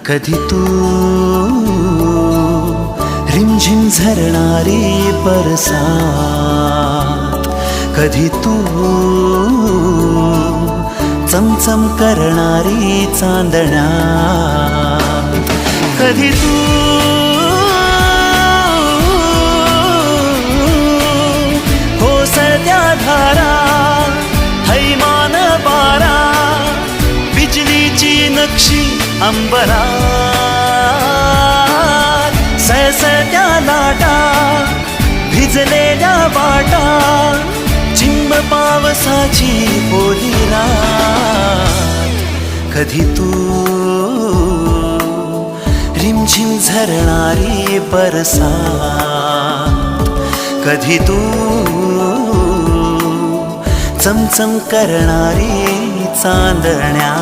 कधी तू रिमझिम झरणारी बरसात, कधी तू चमचम करणारी चांदण्या, कधी तू कोसळत्या धारा, थैमान बारा, बिजलीची नक्षी अंबरात, सळसळत्या लाटा, भिजलेल्या वाटा, चिंब पावसाची ओली रात, कधी तू रिमझिम झरणारी बरसात, कधी तू चमचम करणारी चांदण्या.